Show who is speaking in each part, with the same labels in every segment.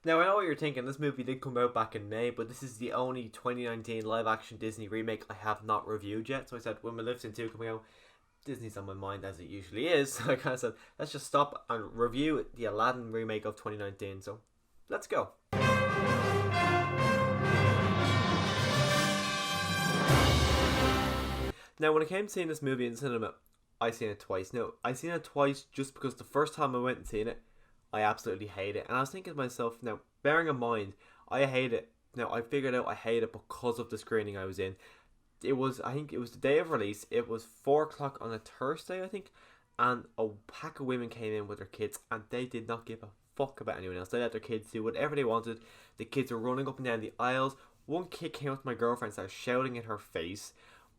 Speaker 1: Now, I know what you're thinking. This movie did come out back in May, but this is the only 2019 live-action Disney remake I have not reviewed yet. So I said, when Maleficent 2 coming out, Disney's on my mind as it usually is. So I kind of said, let's just stop and review the Aladdin remake of 2019. So let's go. Now, when I came to seeing this movie in cinema, I seen it twice. No, I seen it twice just because the first time I went and seen it, I absolutely hate it. And I was thinking to myself, now, bearing in mind, I hate it. Now, I figured out I hate it because of the screening I was in. I think it was the day of release. It was 4 o'clock on a Thursday, I think. And a pack of women came in with their kids, and they did not give a fuck about anyone else. They let their kids do whatever they wanted. The kids were running up and down the aisles. One kid came up to my girlfriend and started shouting in her face.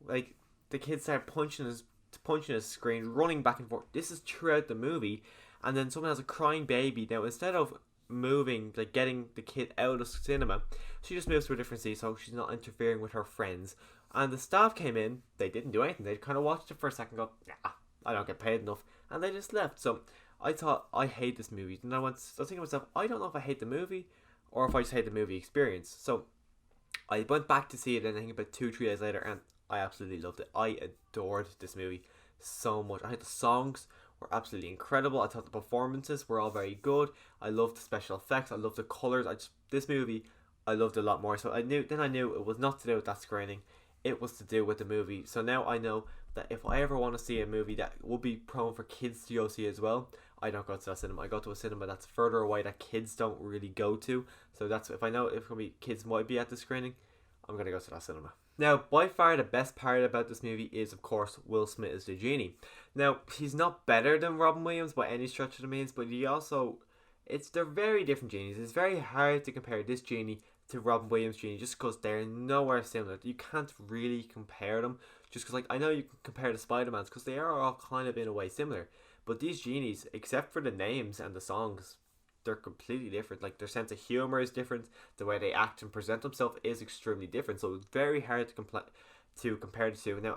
Speaker 1: Like, the kid started punching his screen, running back and forth. This is throughout the movie. And then someone has a crying baby. Now, instead of moving, like getting the kid out of the cinema, she just moves to a different seat so she's not interfering with her friends. And the staff came in, they didn't do anything. They kind of watched it for a second, go, nah, I don't get paid enough. And they just left. So I thought, I hate this movie. And I was thinking to myself, I don't know if I hate the movie or if I just hate the movie experience. So I went back to see it, and I think about 2-3 days later, and I absolutely loved it. I adored this movie so much. I think the songs were absolutely incredible. I thought the performances were all very good. I loved the special effects. I loved the colours. This movie I loved a lot more. So I knew it was not to do with that screening. It was to do with the movie. So now I know that if I ever want to see a movie that will be prone for kids to go see as well, I don't go to that cinema. I go to a cinema that's further away that kids don't really go to. So that's, if I know if kids might be at the screening, I'm going to go to that cinema. Now, by far the best part about this movie is, of course, Will Smith as the Genie. Now, he's not better than Robin Williams by any stretch of the means, but they're very different genies. It's very hard to compare this Genie to Robin Williams' Genie just because they're nowhere similar. You can't really compare them, just because, like, I know you can compare the Spider-Mans because they are all kind of in a way similar, but these genies, except for the names and the songs, they're completely different. Like, their sense of humor is different. The way they act and present themselves is extremely different. So it's very hard to compare the two. Now,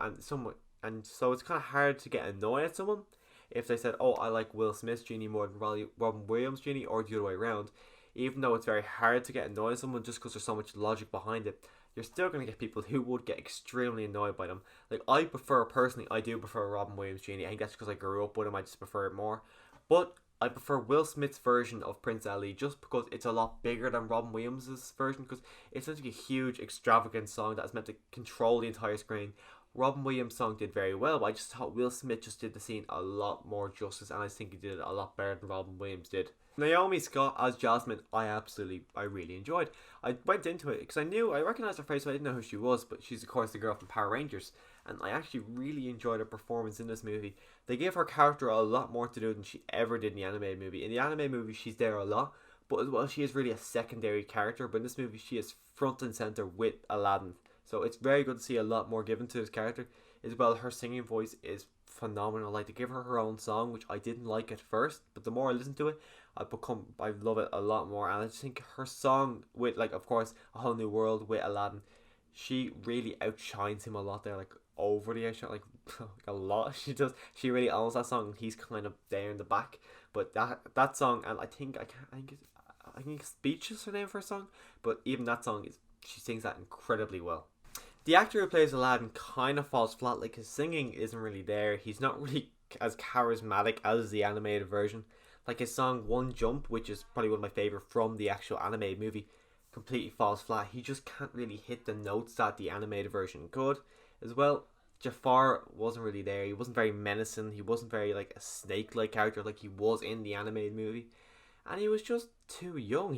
Speaker 1: and so it's kind of hard to get annoyed at someone if they said, "Oh, I like Will Smith's Genie more than Robin Williams' Genie," or the other way around. Even though it's very hard to get annoyed at someone just because there's so much logic behind it, you're still going to get people who would get extremely annoyed by them. Like, I do prefer Robin Williams' Genie. I think that's because I grew up with him. I just prefer it more. But I prefer Will Smith's version of Prince Ali just because it's a lot bigger than Robin Williams' version, because it's such a huge, extravagant song that is meant to control the entire screen. Robin Williams' song did very well, but I just thought Will Smith just did the scene a lot more justice, and I think he did it a lot better than Robin Williams did. Naomi Scott as Jasmine, I really enjoyed. I went into it because I recognised her face, but I didn't know who she was, but she's of course the girl from Power Rangers, and I actually really enjoyed her performance in this movie. They gave her character a lot more to do than she ever did in the animated movie. In the animated movie, she's there a lot, but as well, she is really a secondary character, but in this movie, she is front and centre with Aladdin. So it's very good to see a lot more given to this character. As well, her singing voice is phenomenal. Like, to give her own song, which I didn't like at first, but the more I listen to it, I love it a lot more. And I just think her song with, like, of course, A Whole New World with Aladdin, she really outshines him a lot there, like over the outshine, like a lot. She really owns that song, and he's kind of there in the back. But that song, and I think Speech is her name for her song, but even that song she sings that incredibly well. The actor who plays Aladdin kind of falls flat. Like, his singing isn't really there. He's not really as charismatic as the animated version. Like, his song One Jump, which is probably one of my favourite from the actual animated movie, completely falls flat. He just can't really hit the notes that the animated version could. As well, Jafar wasn't really there. He wasn't very menacing. He wasn't very, like, a snake-like character like he was in the animated movie. And he was just too young.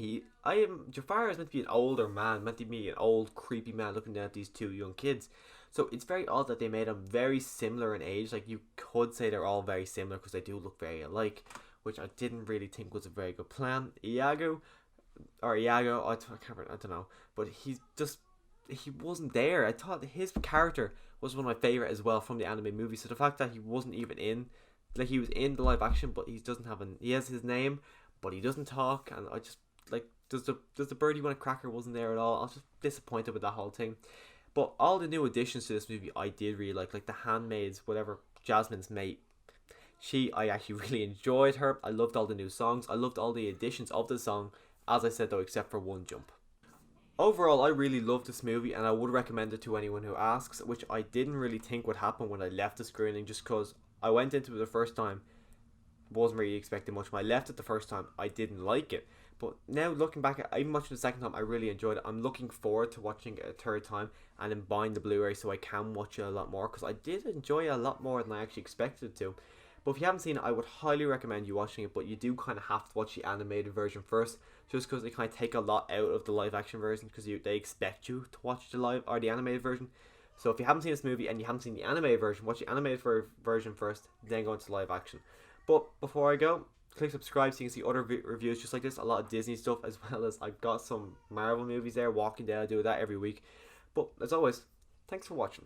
Speaker 1: Jafar is meant to be an older man, meant to be an old, creepy man looking down at these two young kids. So it's very odd that they made them very similar in age. Like, you could say they're all very similar because they do look very alike, which I didn't really think was a very good plan. Iago, I don't know, but he wasn't there. I thought his character was one of my favourite as well from the anime movie. So the fact that he wasn't even in, like, he was in the live action, but he has his name, but he doesn't talk, and I just, like, does the bird you want a cracker wasn't there at all. I was just disappointed with that whole thing. But all the new additions to this movie I did really like the handmaids, whatever, Jasmine's mate. I actually really enjoyed her. I loved all the new songs. I loved all the additions of the song As I said though, except for one jump. Overall, I really love this movie and I would recommend it to anyone who asks, which I didn't really think would happen when I left the screening, just because I went into it the first time, wasn't really expecting much. When I left it the first time, I didn't like it. But now looking back, even watching the second time, I really enjoyed it. I'm looking forward to watching it a third time and then buying the Blu-ray so I can watch it a lot more, because I did enjoy it a lot more than I actually expected to. But if you haven't seen it, I would highly recommend you watching it, but you do kind of have to watch the animated version first, just because they kind of take a lot out of the live action version, because they expect you to watch the live or the animated version. So if you haven't seen this movie and you haven't seen the animated version, watch the animated version first, then go into live action. But before I go, click subscribe so you can see other reviews just like this, a lot of Disney stuff, as well as I've got some Marvel movies there. Walking Dead, I do that every week. But as always, thanks for watching.